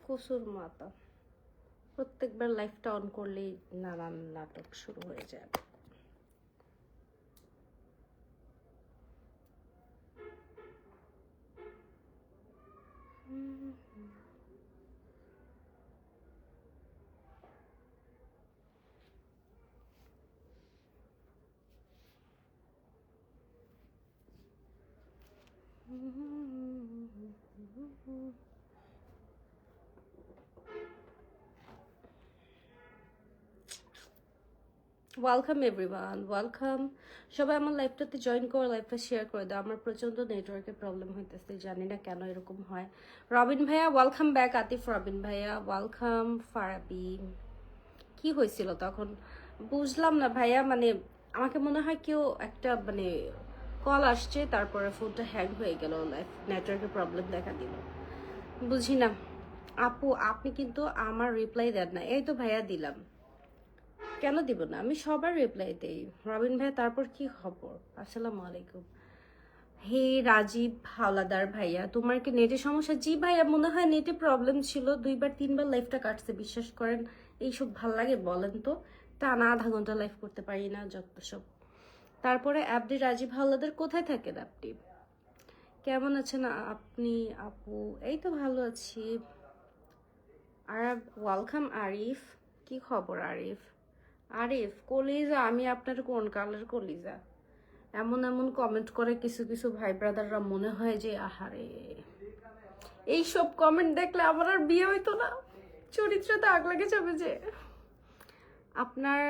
কসুর মাতা প্রত্যেকবার লাইফটা অন করলেই নানান নাটক শুরু হয়ে যায়। Welcome everyone, welcome. সবাই আমার লাইভটাতে জয়েন করে লাইভটা শেয়ার করে দাও। আমার প্রচণ্ড নেটওয়ার্কের প্রবলেম হইতেছে, জানি না কেন এরকম হয়। রবিন ভাইয়া ওয়েলকাম ব্যাক। আতিফ রবিন ভাইয়া ওয়েলকাম। ফারাবি কি হয়েছিল তখন বুঝলাম না ভাইয়া, মানে আমাকে মনে হয় কেউ একটা মানে কল আসছে, তারপরে ফোনটা হ্যাং হয়ে গেল, নেটওয়ার্কের প্রবলেম দেখা দিল, বুঝি না। আপু আপনি কিন্তু আমার রিপ্লাই দেন না। এই তো ভাইয়া দিলাম, কেন দিব না, আমি সবার রিপ্লাই দেই। রবিন ভাই তারপর কি খবর? আসসালামু আলাইকুম। হে রাজীব হাওলাদার ভাইয়া, তোমার কি নেটে সমস্যা? জি ভাইয়া, মনে হয় নেটে প্রবলেম ছিল, 2-3বার লাইফটা কাটছে, বিশ্বাস করেন। এইসব ভাল লাগে বলেন তো? টানা আধা ঘন্টা লাইভ করতে পারি না, যত সব। তারপরে আপনি রাজীব হাওলাদার কোথায় থাকেন আপনি? কেমন আছেন আপনি আপু? এই তো ভালো আছি। আর ওয়েলকাম আরিফ। কি খবর আরিফ? আরিফ কলিজা, আমি আপনার কোন কালের কলিজা? এমন এমন কমেন্ট করে কিছু কিছু ভাই ব্রাদাররা, মনে হয় যে আহারে এইসব কমেন্ট দেখলে আমার আর বিয়ে হইতো না, চরিত্রে তো আগ লেগে যাবে যে। আপনার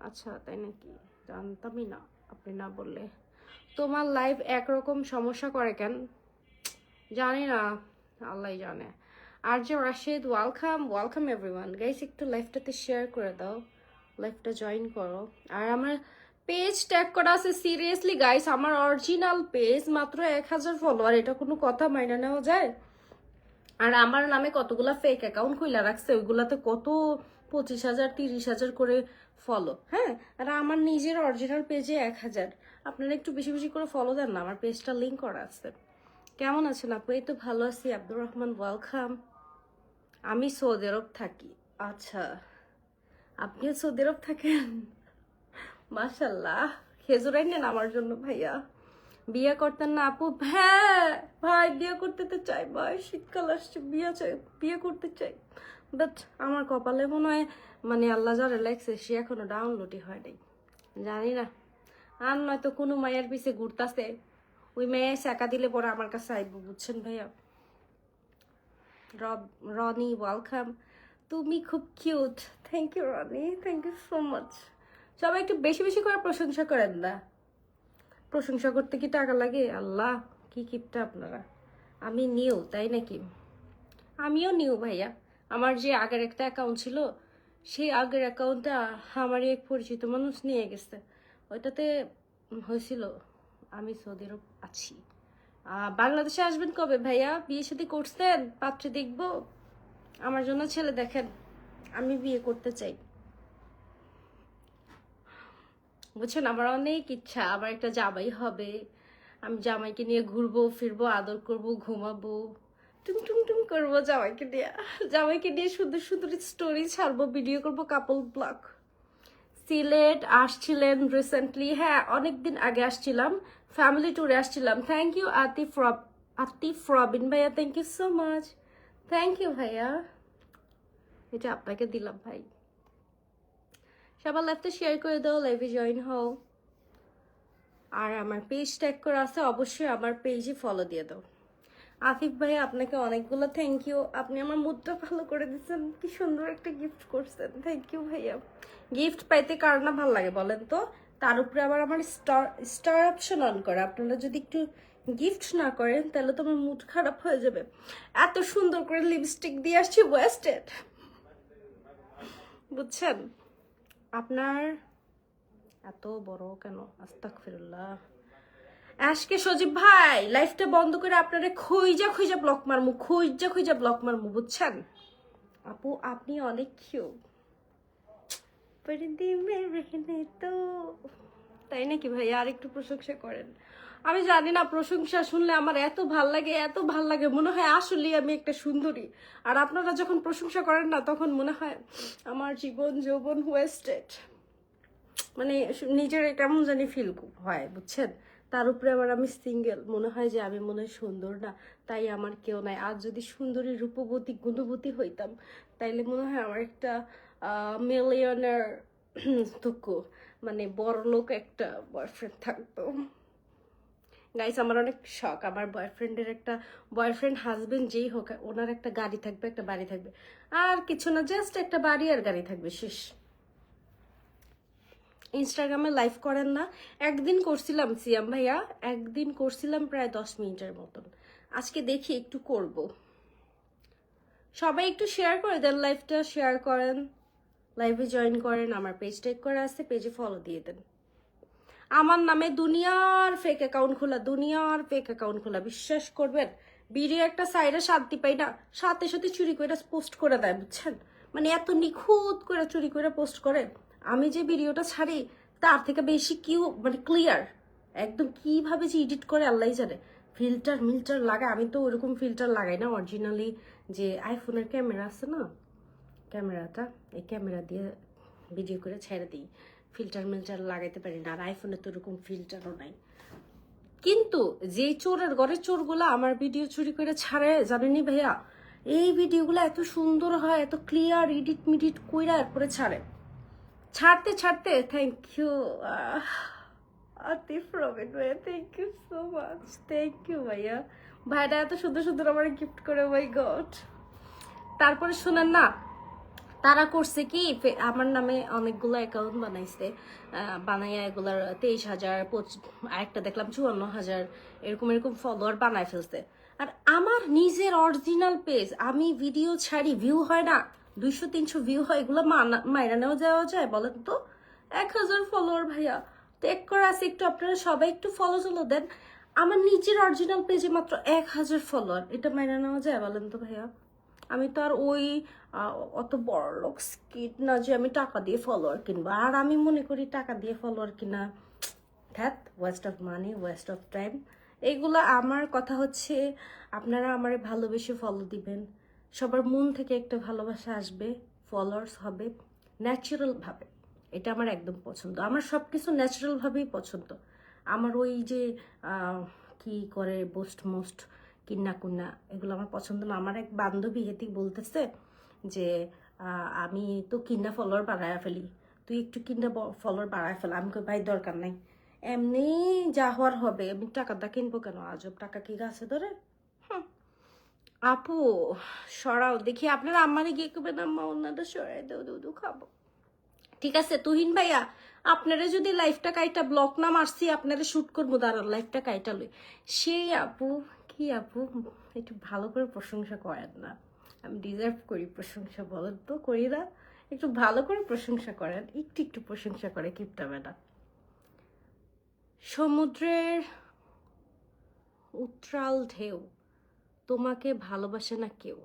আচ্ছা তাই নাকি, জানতামই না আপনি না বললে। তোমার লাইভ একরকম সমস্যা করে কেন জানি না, আল্লাহ জানে। আর যে Rashed welcome, welcome everyone. Guys একটু লাইভটাতে শেয়ার করে দাও, লাইভটা জয়েন করো। আর আমার পেজ ট্যাগ করা আছে, সিরিয়াসলি গাইস, আমার অরিজিনাল পেজ মাত্র 1000 ফলোয়ার, এটা কোনো কথা মাইনা নেওয়া যায়? আর আমার নামে কতগুলা ফেক অ্যাকাউন্ট খুলে রাখছে, ওইগুলাতে কত 25,000 30,000 করে ফলো। হ্যাঁ, আর আমার নিজের অরিজিনাল পেজে 1000। আপনারা একটু বেশি বেশি করে ফলো দেন না, আমার পেজটা লিঙ্ক করা আছে। কেমন আছেন আপু? এই তো ভালো আছি। আব্দুর রহমান ওয়েলকাম। আমি সৌদি আরব থাকি। আচ্ছা, আপনিও সৌদি আরব থাকেন? মাশাল্লাহ, খেজুর আইনেন আমার জন্য ভাইয়া। বিয়ে করতেন না আপু? হ্যাঁ ভাই, বিয়ে করতে তো চাই ভাই, শীতকাল আসছে, বিয়ে চাই, বিয়ে করতে চাই। বাট আমার কপালে মনে হয়, মানে আল্লাহ যারা লেগছে সে এখনো ডাউনলোডই হয় নাই, জানি না। আর নয়তো কোনো মায়ের পিছে ঘুরতাছে, ওই মেয়ে চাকা দিলে পরে আমার কাছে আইব, বুঝছেন ভাইয়া। রনি ওয়েলকাম। তুমি খুব cute. Thank you Rony, thank you so much. সবাই একটু বেশি বেশি করে প্রশংসা করেন না। প্রশংসা করতে কি টাকা লাগে? আল্লাহ কি কিপটা আপনারা। আমি নিউ তাই নাকি? আমিও নিউ ভাইয়া। আমার যে আগের একটা অ্যাকাউন্ট ছিল, সেই আগের অ্যাকাউন্টটা আমারই এক পরিচিত মানুষ নিয়ে গেছে। ওইটাতে হয়েছিল আমি সৌদি আরব আছি। বাংলাদেশে আসবেন কবে ভাইয়া? বিয়ে শাদী করছেন? পাত্রে দেখবো? আমার জন্য ছেলে দেখেন, আমি বিয়ে করতে চাই, বুঝছেন। আমার অনেক ইচ্ছা আমার একটা জামাই হবে, আমি জামাইকে নিয়ে ঘুরবো ফিরবো, আদর করব, ঘুমাবো, টুম টুম টুম করবো জামাইকে নিয়ে। জামাইকে নিয়ে সুন্দর সুন্দর স্টোরি ছাড়বো, ভিডিও করবো, কাপল ব্লগ। সিলেট আসছিলেন রিসেন্টলি? হ্যাঁ, অনেকদিন আগে আসছিলাম, ফ্যামিলি ট্যুরে আসছিলাম। থ্যাংক ইউ আতিফ রবিন ভাইয়া, thank you so much. Thank you ভাইয়া, এটা আপনাকে দিলাম ভাই। সবার লাইভটা শেয়ার করে দাও, লাইভে জয়েন হও। আর আমার পেজ ট্যাগ করা আছে, অবশ্যই আমার পেজে ফলো দিয়ে দাও। আতিফ ভাই আপনাকে অনেকগুলো থ্যাংক ইউ, আপনি আমার মুডটা ভালো করে দিচ্ছেন, কি সুন্দর একটা গিফট করছেন, থ্যাংক ইউ ভাইয়া। গিফট পাইতে কার না ভালো লাগে বলেন তো? তার উপরে আবার আমার স্টার স্টার অপশন অন করা। আপনারা যদি একটু গিফট না করেন তাহলে তো আমার মুড খারাপ হয়ে যাবে। এত সুন্দর করে লিপস্টিক দিয়ে আসছি, ওয়েস্টেড, বুঝছেন। আপনার এত বড় কেন? আস্তাগফিরুল্লাহ। আজকে সজীব ভাই লাইফটা বন্ধ করে আপনারা খুঁজা খুঁজা ব্লক মারমু, খুঁজা খুঁজা ব্লক মারমু, বুঝছেন। আপু আপনি অনেক কিউট, তো তাই নাকি ভাই? আর একটু প্রশংসা করেন। আমি জানি না, প্রশংসা শুনলে আমার এত ভাল লাগে, এত ভাল লাগে, মনে হয় আসলে আমি একটা সুন্দরী। আর আপনারা যখন প্রশংসা করেন না, তখন মনে হয় আমার জীবন যৌবন ওয়েস্টেড, মানে নিজের কেমন জানি ফিল হয়, বুঝছেন। তার উপরে আবার আমি সিঙ্গেল, মনে হয় যে আমি মনে হয় সুন্দর না, তাই আমার কেউ নাই। আর যদি সুন্দরী রূপবতী গুণবতী হইতাম, তাইলে মনে হয় আমার একটা মিলিয়নার দুঃখ, মানে বড় লোক একটা বয়ফ্রেন্ড থাকতো। গাইস, আমার অনেক শখ আমার বয়ফ্রেন্ডের একটা, বয়ফ্রেন্ড হাজবেন্ড যেই হোক, ওনার একটা গাড়ি থাকবে, একটা বাড়ি থাকবে, আর কিছু না, জাস্ট একটা বাড়ি আর গাড়ি থাকবে, শেষ। ইনস্টাগ্রামে লাইভ করেন না? একদিন করছিলাম সিয়াম ভাইয়া, একদিন করছিলাম প্রায় 10 মিনিটের মতন। আজকে দেখি একটু করব। সবাই একটু শেয়ার করে দেন, লাইভটা শেয়ার করেন, লাইভে জয়েন করেন, আমার পেজ টেক করে আসছে, পেজে ফলো দিয়ে দেন। আমার নামে দুনিয়ার ফেক অ্যাকাউন্ট খোলা, দুনিয়ার ফেক অ্যাকাউন্ট খোলা, বিশ্বাস করবেন। ভিডিও একটা সাইডে শান্তি পাই না, সাথে সাথে চুরি করে পোস্ট করে দেয়, বুঝছেন। মানে এত নিখুঁত করে চুরি করে পোস্ট করে। আমি যে ভিডিওটা ছাড়ি তার থেকে বেশি মানে ক্লিয়ার একদম, কিভাবে যে এডিট করে আল্লাহ জানে। ফিল্টার লাগায়, আমি তো ওরকম ফিল্টার লাগাই না, অরিজিনালি যে আইফোনের ক্যামেরা আছে না, ক্যামেরাটা, এই ক্যামেরা দিয়ে ভিডিও করে ছেড়ে দিই। ফিল্টার লাগাইতে পারি না, আর আইফোনে তো এরকম ফিল্টারও নাই। কিন্তু যে চোরের ঘরের চোরগুলো আমার ভিডিও চুরি করে ছাড়ে, জানেনি ভাইয়া, এই ভিডিওগুলো এত সুন্দর হয়, এত ক্লিয়ার, এডিট মিডিট কইরা এরপরে ছাড়ে। ছাড়তে ছাড়তে থ্যাংক ইউ আতিফ রবিন ভাইয়া, thank you so much, thank you ভাইয়া। ভাইটা এত সুন্দর সুন্দর আমার গিফট করে, মাই গড। তারপরে শোনেন না, তারা করছে কি, আমার নামে অনেকগুলো অ্যাকাউন্ট বানাইছে, বানাইয়া এগুলার 23,000, আরেকটা দেখলাম 54,000, এরকম এরকম ফলোয়ার বানায় ফেলছে। আর আমার নিজের অরিজিনাল পেজ, আমি ভিডিও ছাড়ি, ভিউ হয় না, 200-300 ভিউ হয়, এগুলো মাইরা নেওয়া যাওয়া যায় বলেন তো? 1,000 ফলোয়ার ভাইয়া, টেক করে আছে, একটু আপনারা সবাই একটু ফলো চলো দেন। আমার নিজের অরিজিনাল পেজে মাত্র 1,000 ফলোয়ার, এটা মাইরা নেওয়া যায় বলেন তো ভাইয়া? আমি তো আর ওই অত বড় লোক স্কিট না যে আমি টাকা দিয়ে ফলোয়ার কিনবো। আর আমি মনে করি টাকা দিয়ে ফলোয়ার কিনা ধ্যাত, West of money, West of time. এইগুলো আমার কথা হচ্ছে, আপনারা আমারে ভালোবেসে ফলো দিবেন, সবার মন থেকে একটা ভালোবাসা আসবে, ফলোয়ার্স হবে ন্যাচারালভাবে। এটা আমার একদম পছন্দ, আমার সব কিছু ন্যাচারালভাবেই পছন্দ। আমার ওই যে কি করে বোস্ট মোস্ট কিন্না কুন্না, এগুলো আমার পছন্দ না। আমার এক বান্ধবী হেতি বলতেছে যে আমি তো কিন্না ফলোয়ার বাড়ায় ফেলি, তুই একটু কিন্না ফলোয়ার বাড়ায় ফেল। আমি কই ভাই দরকার নাই, এমনি যা হওয়ার হবে, আমি টাকা দা কিনবো কেন, আজব টাকা কি গাছে ধরে। আপু সরাও দেখি, আপনারা আমারে গিয়ে করবেন, আম্মা ওনাদের সরাই দেও, দুধু খাবো। ঠিক আছে তুহিন ভাইয়া, আপনারা যদি লাইফটা কাইটা ব্লক না মারছি, আপনারা শুট করবো, দাঁড়ান লাইফটা কাইটা লই। সেই আপু, কি আপু, একটু ভালো করে প্রশংসা করেন না, আমি ডিজার্ভ করি প্রশংসা, বলেন তো করি না? একটু ভালো করে প্রশংসা করেন, একটু একটু প্রশংসা করে কিপটা বেটা। সমুদ্রের উত্রাল ঢেউ, তোমাকে ভালোবাসে না কেউ।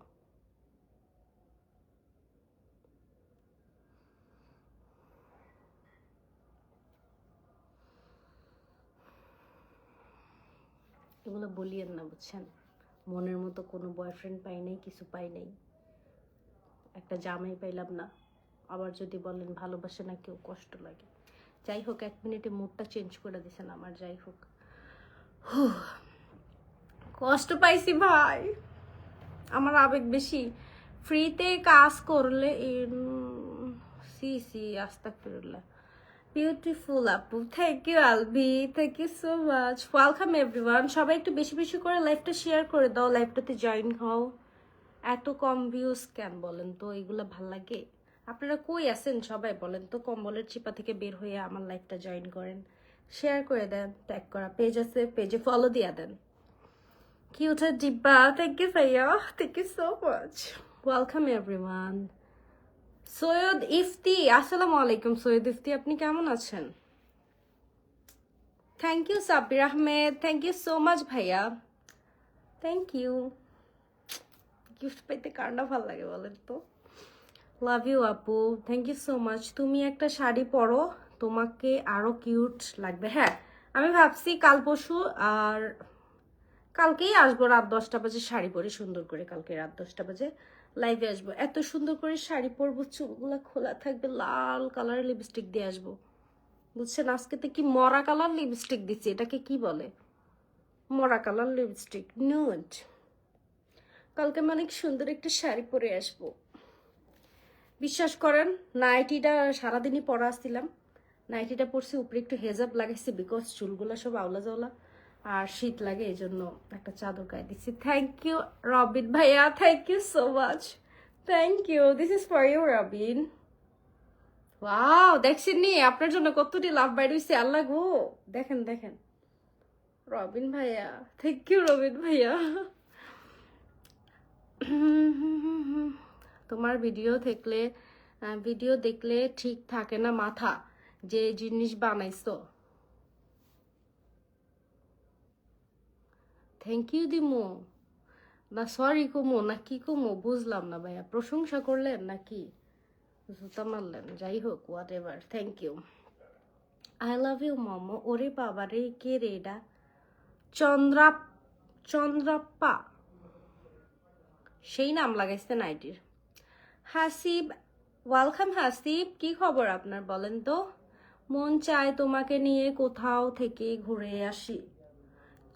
এগুলো বলিয়েন না, বুঝছেন। মনের মতো কোনো বয়ফ্রেন্ড পাই নাই, কিছু পাই নাই, একটা জামাই পাইলাম না, আবার যদি বলেন ভালোবাসে না কেউ, কষ্ট লাগে। যাই হোক, 1 মিনিটে মুডটা চেঞ্জ করে দিয়েছেন আমার, যাই হোক। কষ্ট পাইছি ভাই, আমার আবেগ বেশি। ফ্রিতে কাজ করলে সি সি আস্তাগফিরুল্লাহ। বিউটিফুল আপু, thank you Albi, thank you so much, welcome everyone. সবাই একটু বেশি বেশি করে লাইভটা শেয়ার করে দাও, লাইভটাতে জয়েন হও। এত কম ভিউজ কেন বলেন তো, এগুলো ভাল লাগে? আপনারা কই আছেন সবাই বলেন তো, কম্বলের চিপা থেকে বের হয়ে আমার লাইভটা জয়েন করেন, শেয়ার করে দেন, ট্যাগ করা পেজ আছে, পেজে ফলো দিয়ে দেন। কিউটার ডিব্বা, থ্যাংক ইউ ভাইয়া, thank you so much, welcome everyone. Syed Ifti, আসসালামু আলাইকুম সৈয়দ ইফতি, আপনি কেমন আছেন? Thank you Sabbir Ahmed, thank you so much ভাইয়া, থ্যাংক ইউ। গিফট পাইতে কার না ভালো লাগে বলেন তো? লাভ ইউ আপু, থ্যাংক ইউ সো মাচ। তুমি একটা শাড়ি পরো, তোমাকে আরো কিউট লাগবে। হ্যাঁ, আমি ভাবছি কাল পরশু আর কালকেই আসবো রাত 10টা বাজে শাড়ি পরে সুন্দর করে, কালকে রাত 10টা বাজে লাইভে আসবো। এত সুন্দর করে শাড়ি পরবো, চুলগুলো খোলা থাকবে, লাল কালার লিপস্টিক দিয়ে আসবো, বুঝছেন? আজকে তো কি মরা কালার লিপস্টিক দিচ্ছি, এটাকে কি বলে? মরা কালার লিপস্টিক, নুড। কালকে আমি অনেক সুন্দর একটা শাড়ি পরে আসবো। বিশ্বাস করেন, নাইটিটা সারাদিনই পরা আসছিলাম, নাইটিটা পরছি, উপরে একটু হেজাব লাগাইছি বিকজ চুলগুলো সব আওলা জাওলা আর শীত লাগে, এই জন্য একটা চাদর গায়ে দিচ্ছি। থ্যাংক ইউ রবিন ভাইয়া, thank you so much, thank you. This is for you Robin. Wow, দেখছেন নি আপনার জন্য কতটি লাভ বাইর হইছে, আল্লাহ গো। দেখেন দেখেন রবিন ভাইয়া, থ্যাংক ইউ রবিন ভাইয়া। তোমার ভিডিও দেখলে ঠিক থাকে না মাথা, যে জিনিস বানাইছো। থ্যাংক ইউ দিমু না সরি কমো না কি কমো বুঝলাম না ভাইয়া, প্রশংসা করলেন নাকি জুতা মারলেন? যাই হোক, whatever, thank you. I love you মামা। ওরে বাবা রে, কে রে এটা? চন্দ্রা চন্দ্রাপ্পা, সেই নাম লাগাইছে নাইটির। হাসিব, ওয়েলকাম হাসিব, কি খবর আপনার বলেন তো? মন চায় তোমাকে নিয়ে কোথাও থেকে ঘুরে আসি,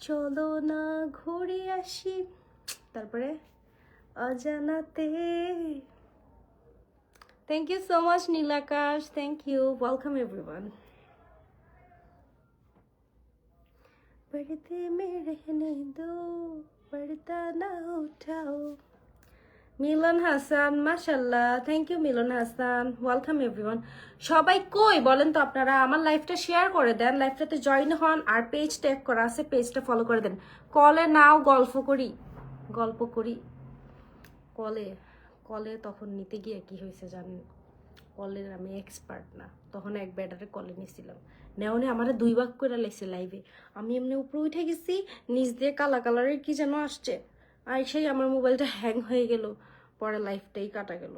চলো না ঘুরে আসি। তারপরে অজানাতে। Thank you so much Nilakash, thank you, welcome everyone. पर्दे में रहने दो, पर्दा ना उठाओ। মিলন হাসান, মাশাল্লাহ, thank you Milon Hasan, welcome everyone. সবাই কই বলেন তো আপনারা? আমার লাইভটা শেয়ার করে দেন, লাইভটাতে জয়েন হন, আর পেজ ট্যাগ করা আছে, পেজটা ফলো করে দেন। কলে নাও, গল্প করি, গল্প করি। কলে কলে তখন নিতে গিয়ে কি হয়েছে জানেন? কলের আমি এক্সপার্ট না, তখন এক ব্যাটারে কলে নিয়েছিলাম, নেওনে আমার 2 ভাগ করে লাইছে লাইভে। আমি এমনি উপরে উঠে গেছি, নিচ দিয়ে কালা কালারের কি যেন আসছে, আর সেই আমার মোবাইলটা হ্যাং হয়ে গেল, পরে লাইফটাই কাটা গেল।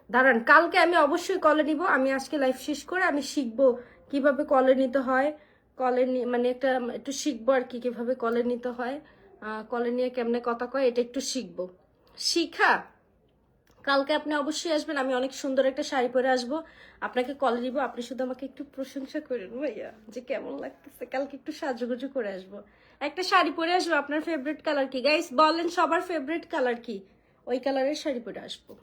দাঁড়ান, কালকে আমি অবশ্যই কলে নিব। আমি আজকে লাইভ শেষ করে আমি শিখবো কিভাবে কলে নিতে হয়, কলে মানে একটু শিখবো আর কি, কিভাবে কলে নিতে হয়, কলে নিয়ে কেমনে কথা কয়, এটা একটু শিখবো। শিখা কালকে আপনি অবশ্যই আসবেন, আমি অনেক সুন্দর একটা শাড়ি পরে আসবো, আপনাকে কলে নিব। আপনি শুধু আমাকে একটু প্রশংসা করেন ভাইয়া, যে কেমন লাগতেছে। কালকে একটু সাজুগুজু করে আসবো, একটা শাড়ি পরে আসবো। আপনার ফেভারিট কালার কি গাইস বলেন? সবার ফেভারিট কালার কি? ওই কালারের শাড়ি পরে আসবো।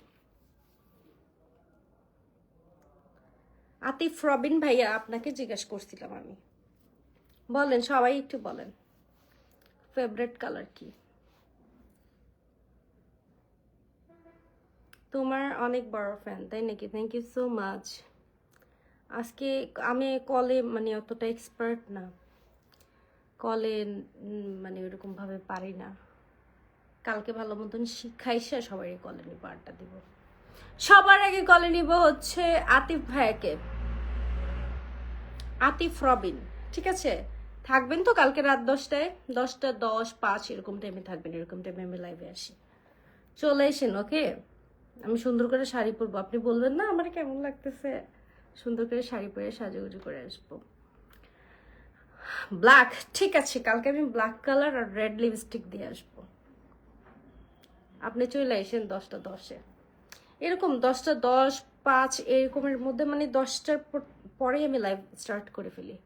আতিফ রবিন ভাইয়া, আপনাকে জিজ্ঞেস করছিলাম আমি, বলেন সবাই একটু বলেন ফেভারিট কালার কি? তোমার অনেক বড় ফ্যান, তাই নাকি? Thank you so much. আজকে আমি কলে মানে অতটা এক্সপার্ট না, কলে মানে ওইরকম ভাবে পারি না। কালকে ভালো মতন শিখাইসা সবাই কলে নিব, আড্ডা দিব। সবার আগে কলে নিব হচ্ছে আতিফ ভাইয়াকে, আতিফ রবিন, ঠিক আছে? থাকবেন তো কালকে রাত 10টায়, 10:10, 5 এরকম টাইমে থাকবেন, এরকম টাইমে আমি লাইভে আসি, চলে এসেন, ওকে? আমি সুন্দর করে শাড়ি পরবো, আপনি বলবেন না আমার কেমন লাগতেছে, সুন্দর করে শাড়ি পরে সাজুগুজু করে আসবো। ব্ল্যাক, ঠিক আছে, কালকে আমি ব্ল্যাক কালার আর রেড লিপস্টিক দিয়ে আসবো। আপনি চলে আসেন 10:10-এ, এরকম 10:10, 5 এরকমের মধ্যে, মানে 10টার পরেই আমি লাইভ স্টার্ট করে ফেলি।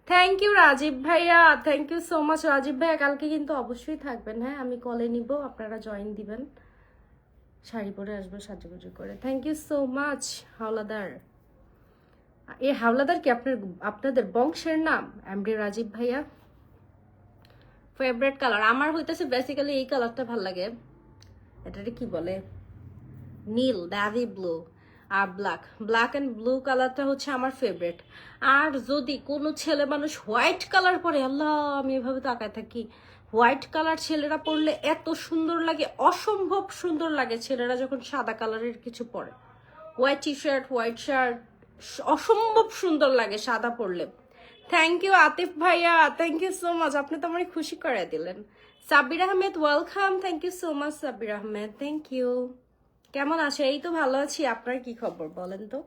থ্যাংক ইউ রাজীব ভাইয়া, thank you so much Rajib ভাইয়া। কালকে কিন্তু অবশ্যই থাকবেন, হ্যাঁ? আমি কলে নিব, আপনারা জয়েন দিবেন, শাড়ি পরে আসবো সাজুগুজু করে। Thank you so much Howlader. এই হাওলাদার কি আপনাদের বংশের নাম? এমডি রাজীব ভাইয়া। ফেভারিট কালার আমার হইতেছে বেসিক্যালি এই কালারটা ভাল লাগে, এটাকে কি বলে, নীল, নেভি ব্লু আর ব্ল্যাক, ব্ল্যাক অ্যান্ড ব্লু কালারটা হচ্ছে আমার ফেভারিট। আর যদি কোনো ছেলে মানুষ হোয়াইট কালার পরে, আল্লাহ আমি এভাবে তাকায় থাকি, হোয়াইট কালার ছেলেরা পরলে এত সুন্দর লাগে, অসম্ভব সুন্দর লাগে ছেলেরা যখন সাদা কালারের কিছু পরে, white T shirt, white shirt, অসম্ভব সুন্দর লাগে সাদা পরলে। থ্যাংক ইউ আতিফ ভাইয়া, থ্যাংক ইউ সো মাচ, আপনি তো আমার খুশি করে দিলেন। Sabbir Ahmed, welcome, thank you so much Sabbir Ahmed, thank you. কেমন আছে? এই তো ভালো আছি, আপনার কি খবর বলেন তো?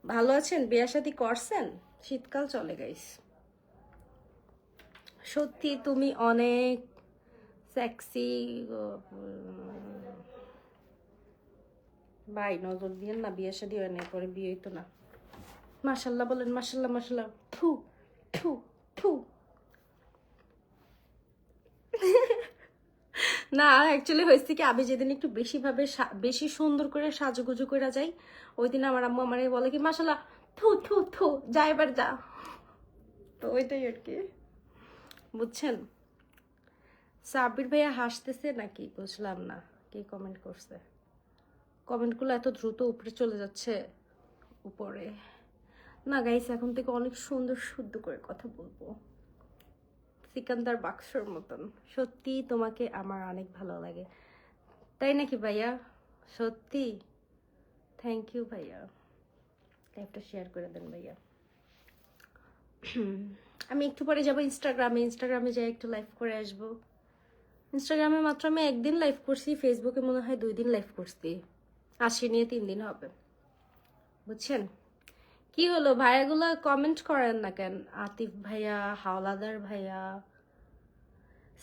ভালো আছেন? বিয়ে শাদী করছেন? শীতকাল চলে গাইস, সত্যি তুমি অনেক সেক্সি। ভাই নজর দিয়েন না, বিয়ে শাদী হয় না, পরে বিয়ে হইতো না। মাশাল্লাহ বলেন, মাশাল্লাহ মাশাল্লাহ। থু থু থু। না অ্যাকচুয়ালি হয়েছে কি, আমি যেদিন একটু বেশি সুন্দর করে সাজুগুজু করে যাই, ওই দিন আমার আম্মু আমারে বলে কি মাশাল্লাহ থু থু থু, যা এবার যা। তো ওইটাই আর কি, বুঝছেন। সাব্বির ভাইয়া হাসতেছে নাকি বুঝলাম না, কি কমেন্ট করছে। কমেন্টগুলো এত দ্রুত উপরে চলে যাচ্ছে উপরে। না গাইস, এখন থেকে অনেক সুন্দর শুদ্ধ করে কথা বলবো, সিকান্দার বাক্সর মতন। সত্যি তোমাকে আমার অনেক ভালো লাগে। তাই নাকি ভাইয়া? সত্যি? থ্যাংক ইউ ভাইয়া। লাইভটা শেয়ার করে দেন ভাইয়া। আমি একটু পরে যাবো ইনস্টাগ্রামে যাই একটু লাইভ করে আসবো। ইনস্টাগ্রামে মাত্র আমি একদিন লাইভ করছি, ফেসবুকে মনে হয় 2 দিন লাইভ করছি, আসি নিয়ে 3 দিন হবে, বুঝছেন। কি হলো ভাইয়াগুলো কমেন্ট করেন না কেন? আতিফ ভাইয়া, হাওলাদার ভাইয়া,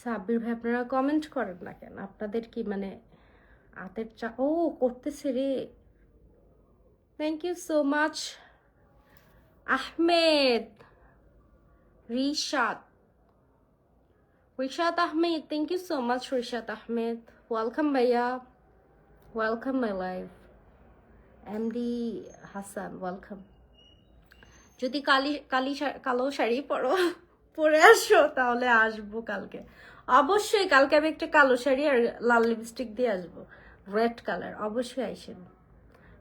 সাব্বির ভাই, আপনারা কমেন্ট করেন না কেন? আপনাদের কি মানে হাতের চা ও করতেছে রে। Thank you so much Ahmed, Rishad Ahmed, thank you so much Rishad Ahmed. Welcome ভাইয়া, welcome my life. MD Hasan, welcome. যদি কালো শাড়ি পরে আসো তাহলে আসবো কালকে। অবশ্যই কালকে আমি একটা কালো শাড়ি আর লাল লিপস্টিক দিয়ে আসবো, রেড কালার। অবশ্যই আইসেন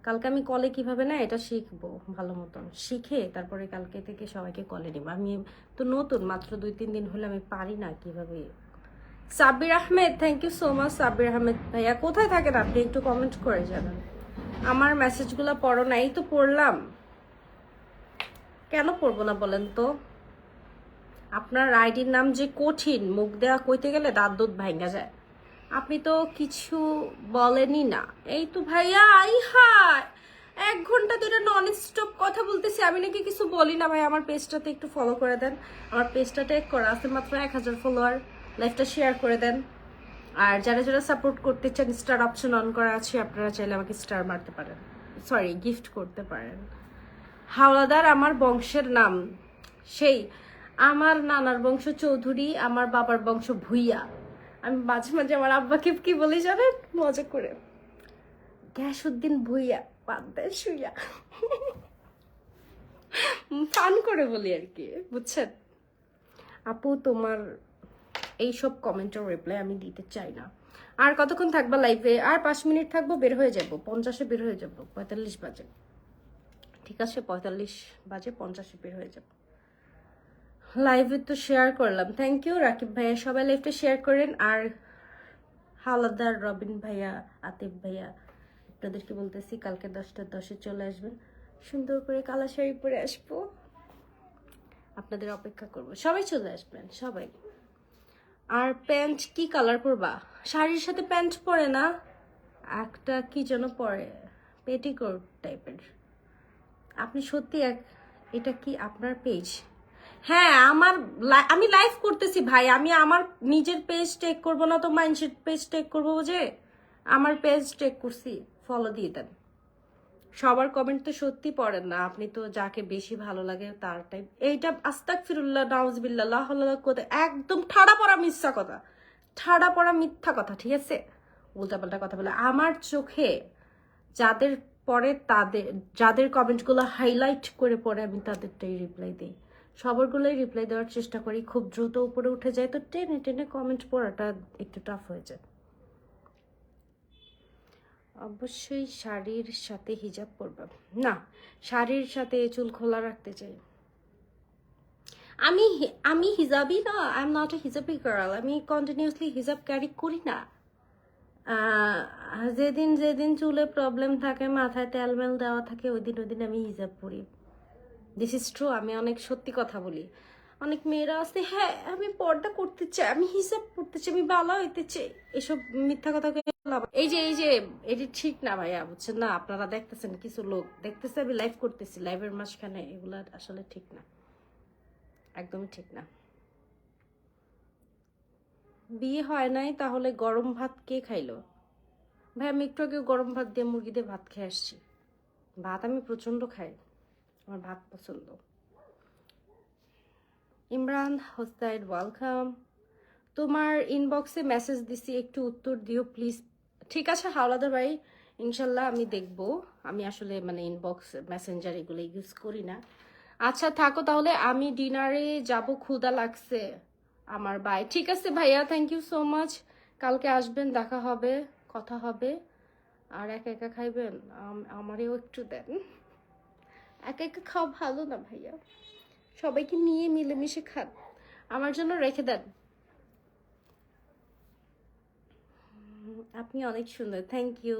কালকে। আমি কলে কিভাবে না এটা শিখবো ভালো মতন, শিখে তারপরে কালকে থেকে সবাইকে কলে নিব। আমি তো নতুন, মাত্র 2-3 দিন হলে আমি পারি না কিভাবে। Sabbir Ahmed, thank you so much Sabbir Ahmed ভাইয়া। কোথায় থাকেন আপনি একটু কমেন্ট করে জানান। আমার মেসেজগুলো পড়ো না? এই তো পড়লাম, কেন পড়বো না বলেন তো? আপনার আইডির নাম যে কঠিন, মুখ দেওয়া কইতে গেলে দাঁত দুধ ভাঙ্গা যায়। আপনি তো কিছু বলেনই না। এই তো ভাইয়া, আই হায় 1 ঘন্টা ধরে নন স্টপ কথা বলতেছি, আমি নাকি কিছু বলি না। ভাই আমার পেজটাতে একটু ফলো করে দেন, আমার পেজটা ট্যাগ করা আছে, মাত্র 1000 ফলোয়ার। লাইভটা শেয়ার করে দেন। আর যারা যারা সাপোর্ট করতে চান, স্টার অপশন অন করা আছে, আপনারা চাইলে আমাকে স্টার মারতে পারেন, সরি গিফট করতে পারেন। হাওলাদার আমার বংশের নাম, সেই আমার নানার বংশ চৌধুরী, আমার বাবার বংশ ভুইয়া। আমি মাঝে মাঝে আমার আব্বাকে কি বলি জানেন, মজা করে, গ্যাসউদ্দিন ভুইয়া বাদ শুইয়া, ফান করে বলি আর কি, বুঝছেন। আপু তোমার এইসব কমেন্টের রিপ্লাই আমি দিতে চাই না। আর কতক্ষণ থাকবা লাইভে? আর 5 মিনিট থাকবো, বের হয়ে যাব। 50-এ বের হয়ে যাব, 45 বাজে। ঠিক আছে, 45 বাজে, 50-এ বের হয়ে যাব। লাইভে তো শেয়ার করলাম, থ্যাংক ইউ রাকিব ভাইয়া। সবাই লাইভটা শেয়ার করেন। আর হাওলাদার, রবিন ভাইয়া, আতিফ ভাইয়া, আপনাদেরকে বলতেছি কালকে 10টা 10-এ চলে আসবেন। সুন্দর করে কালা শাড়ি পরে আসবো, আপনাদের অপেক্ষা করব। সবাই চলে আসবেন, সবাই। আর প্যান্ট কি কালার পরবা? শাড়ির সাথে প্যান্ট পরে না, একটা কি যেন পরে, পেটিকোট টাইপের। আপনি সত্যি এটা কি আপনার পেজ? হ্যাঁ আমি লাইভ করতেছি ভাই। আমি আমার নিজের পেজ টেক করবো না তো মাইন্ডসেট পেজ টেক করবো যে? আমার পেজ টেক করছি, ফলো দিয়ে দেন। সবার কমেন্ট তো সত্যি পড়েন না আপনি, তো যাকে বেশি ভালো লাগে তার টাইপ। এইটা আস্তাগফিরুল্লাহ নাউজুবিল্লাহ লা হাওলা ওয়ালা কুওয়াতা, একদম ঠাড়া পড়া মিথ্যা কথা, ঠাড়া পড়া মিথ্যা কথা, ঠিক আছে? উল্টাপাল্টা কথা বলে আমার চোখে যাদের পরে, যাদের কমেন্টগুলো হাইলাইট করে পড়ে, আমি তাদেরটাই রিপ্লাই দিই। সবারগুলোই রিপ্লাই দেওয়ার চেষ্টা করি, খুব দ্রুত উপরে উঠে যায় তো টেনে টেনে কমেন্ট পড়াটা একটু টাফ হয়ে যায়। অবশ্যই শাড়ির সাথে হিজাব পরবা না? শাড়ির সাথে চুল খোলা রাখতে চাই। আমি আমি হিজাবই না, I am not a hijabi girl. আমি কন্টিনিউসলি হিজাব ক্যারি করি না। যেদিন যেদিন চুলে প্রবলেম থাকে, মাথায় তেলমেল দেওয়া থাকে, ওই দিন আমি হিজাব পরি। দিস ইজ ট্রু, আমি অনেক সত্যি কথা বলি। অনেক মেয়েরা আছে, হ্যাঁ আমি পর্দা করতে চাই, আমি হিসাব করতে চাই, আমি বালা হইতে চাই, এসব মিথ্যা কথা। এই যে এটি ঠিক না ভাইয়া, বুঝছেন না? আপনারা দেখতেছেন, কিছু লোক দেখতেছে আমি লাইভ করতেছি, লাইভের মাঝখানে এগুলা আসলে ঠিক না, একদমই ঠিক না। বিয়ে হয় নাই তাহলে গরম ভাত কে খাইলো? ভাই আমি একটু আগে গরম ভাত দিয়ে মুরগি দিয়ে ভাত খেয়ে আসছি। ভাত আমি প্রচণ্ড খাই, আমার ভাত পছন্দ। ইমরান হোসাইন ওয়েলকাম। তোমার ইনবক্সে মেসেজ দিছি, একটু উত্তর দিও প্লিজ। ঠিক আছে হাওলাদার ভাই, ইনশাল্লাহ আমি দেখব। আমি আসলে মানে ইনবক্স মেসেঞ্জার এগুলো ইউজ করি না। আচ্ছা থাকো তাহলে, আমি ডিনারে যাব, ক্ষুধা লাগছে আমার। বাই। ঠিক আছে ভাইয়া, থ্যাংক ইউ সো মাচ। কালকে আসবেন, দেখা হবে, কথা হবে। আর একা একা খাইবেন? আমারেও একটু দেন। একা একা খাওয়া ভালো না ভাইয়া, সবাইকে নিয়ে মিলেমিশে খান। আমার জন্য রেখে দেন। আপনি অনেক সুন্দর, থ্যাংক ইউ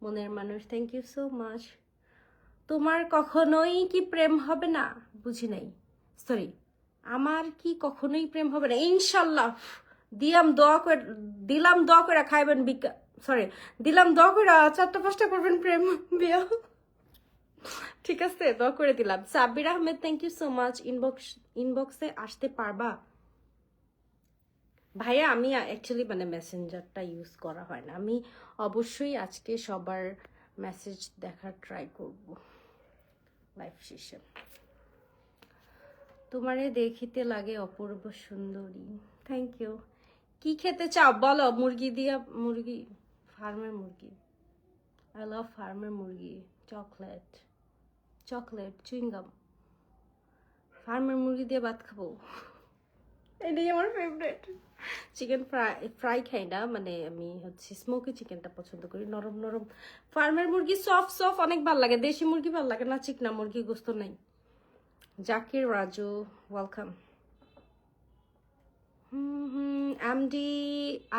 মনের মানুষ, থ্যাংক ইউ সো মাচ। তোমার কখনোই কি প্রেম হবে না? বুঝি নাই, সরি। আমার কি কখনোই প্রেম হবে না? ইনশাল্লাহ। দিলাম দোয়া করে খাইবেন সরি, দিলাম দোয়া করে 4টা 5টা করবেন প্রেম বিয়া। ঠিক আছে, দোয়া করে দিলাম। Sabbir Ahmed, thank you so much. ইনবক্সে আসতে পারবা? ভাইয়া আমি অ্যাকচুয়ালি মানে মেসেঞ্জারটা ইউজ করা হয় না। আমি অবশ্যই আজকে সবার মেসেজ দেখার ট্রাই করব লাইভ শেষে। তোমারে দেখিতে লাগে অপূর্ব সুন্দরী, থ্যাংক ইউ। কি খেতে চাও বলো? মুরগি দিয়া, মুরগি, ফার্মের মুরগি। আই লাভ ফার্মের মুরগি। Chocolate, chocolate, chewing gum. ফার্মের মুরগি দিয়ে ভাত খাবো, এটাই আমার ফেভারিট। চিকেন ফ্রাই খাই না, মানে আমি হচ্ছে স্মোকি চিকেনটা পছন্দ করি, নরম নরম। ফার্মের মুরগি সফট অনেক ভালো লাগে, দেশি মুরগি ভালো লাগে না, চিকনা মুরগি গোস্ত নাই। Zakir Raju welcome. MD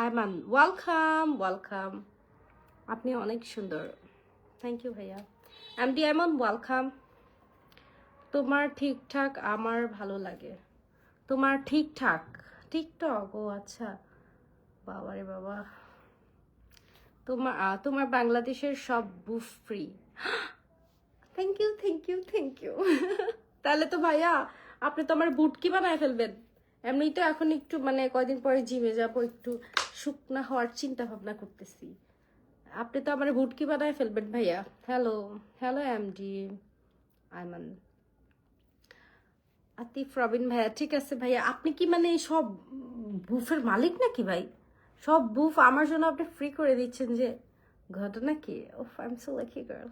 Ayman welcome welcome. আপনি অনেক সুন্দর, থ্যাংক ইউ ভাইয়া। MD Ayman welcome. তোমার ঠিকঠাক আমার ভালো লাগে। তোমার ঠিকঠাক টিকটক, ও আচ্ছা, বাবারে বাবা। তোমার বাংলাদেশের সব বুফ free. Thank you thank you thank you. তাহলে তো ভাইয়া আপনি তো আমার বুটকি বানায় ফেলবেন। এমনি তো এখন একটু মানে কয়দিন পরে জিমে যাবো, একটু শুকনা হওয়ার চিন্তা ভাবনা করতেছি। আপনি তো আমার বুটকি বানায় ফেলবেন ভাইয়া। Hello hello MD Ayman. Atif Robin ভাইয়া, ঠিক আছে ভাইয়া। আপনি কি মানে সব বুফের মালিক নাকি ভাই? সব বুফ আমার জন্য আপনি ফ্রি করে দিচ্ছেন যে, ঘটনা কি? ওফ, I am so lucky girl.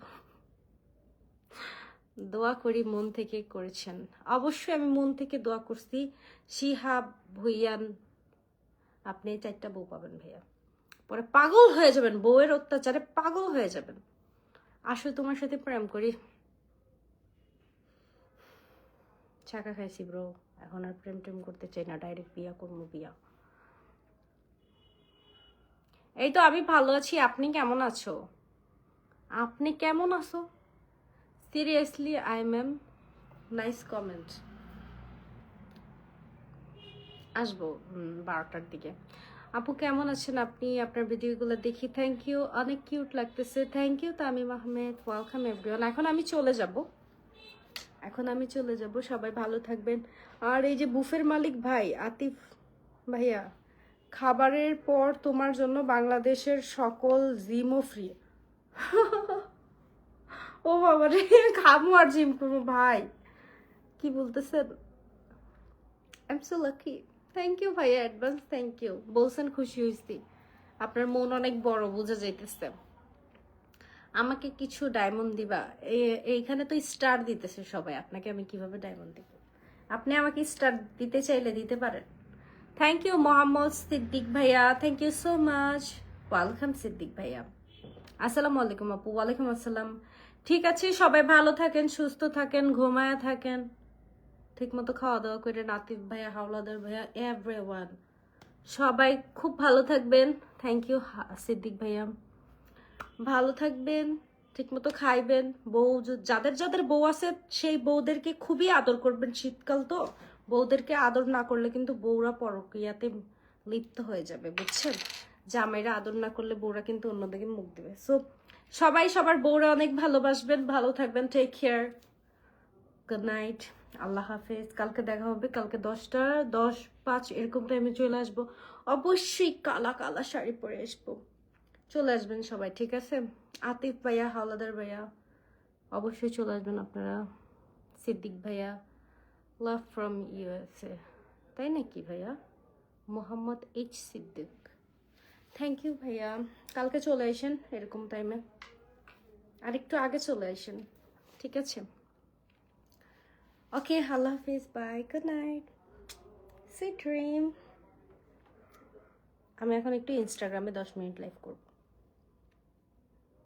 দোয়া করি মন থেকে করেছেন? অবশ্যই আমি মন থেকে দোয়া করছি। শিহাব ভুইয়ান, আপনি 4টা বউ পাবেন ভাইয়া, পরে পাগল হয়ে যাবেন, বউয়ের অত্যাচারে পাগল হয়ে যাবেন। আসলে তোমার সাথে প্রেম করি, ছাকা খাইছি ব্রো, এখন আর প্রেম টেম করতে চাই না, ডাইরেক্ট বিয়া করবো, বিয়া। এই তো আমি ভালো আছি, আপনি কেমন আছো? আপনি কেমন আছো? Seriously I ma'am, nice comment. আসবো 12টার দিকে। আপু কেমন আছেন আপনি? আপনার ভিডিওগুলো দেখি, থ্যাংক ইউ, অনেক কিউট লাগতেছে, thank you Tamim Ahmed, welcome everyone. এখন আমি চলে যাব, সবাই ভালো থাকবেন। আর এই যে বুফের মালিক ভাই আতিফ ভাইয়া, খাবারের পর তোমার জন্য বাংলাদেশের সকল জিমও ফ্রি। ও বাবা রে, খাবো আর জিম করবো ভাই, কি বলতেছেন? I am so lucky, thank you ভাইয়া, অ্যাডভান্স থ্যাংক ইউ। বলছেন খুশি হয়েছি, আপনার মন অনেক বড়, বোঝা যাইতেছে। আমাকে কিছু ডায়মন্ড দিবা? এইখানে তো স্টার দিতেছে সবাই, আপনাকে আমি কিভাবে ডায়মন্ড দিব? আপনি আমাকে স্টার দিতে চাইলে দিতে পারেন। থ্যাংক ইউ মোহাম্মদ সিদ্দিক ভাইয়া, thank you so much. Welcome Siddique ভাইয়া। আসসালামু আলাইকুম আপু। ওয়ালাইকুম আসসালাম। ঠিক আছে, সবাই ভালো থাকেন, সুস্থ থাকেন, ঘুমায়া থাকেন, ঠিক মতো খাওয়া দাওয়া করে। নাতিফ ভাইয়া, হাওলাদার ভাইয়া, এভরিওয়ান সবাই খুব ভালো থাকবেন। থ্যাংক ইউ সিদ্দিক ভাইয়া, ভালো থাকবেন, ঠিক মতো খাইবেন। বউ যাদের যাদের বউ আছে সেই বউদেরকে খুবই আদর করবেন, শীতকাল তো বউদেরকে আদর না করলে কিন্তু বউরা পরকীয়াতে লিপ্ত হয়ে যাবে, বুঝছেন? জামাইরা আদর না করলে বউরা কিন্তু অন্যদিকে মুখ দেবে। সো সবাই সবার বউরা অনেক ভালোবাসবেন, ভালো থাকবেন, টেক কেয়ার, গুড নাইট, আল্লাহ হাফেজ। কালকে দেখা হবে, কালকে 10টা 10:05 এরকম টাইমে চলে আসবো। অবশ্যই কালা কালা শাড়ি পরে আসবো, চলে আসবেন সবাই, ঠিক আছে? আতিফ ভাইয়া, হাওলাদার ভাইয়া, অবশ্যই চলে আসবেন আপনারা। সিদ্দিক ভাইয়া, লাভ ফ্রম ইউএসএ, তাই নাকি ভাইয়া? Mohammad H Siddique, thank you ভাইয়া। কালকে চলে আসেন এরকম টাইমে, আর একটু আগে চলে আসেন, ঠিক আছে? ওকে, আল্লাহ হাফিজ, bye, good night, sweet dream. আমি এখন একটু ইনস্টাগ্রামে 10 মিনিট লাইভ করব।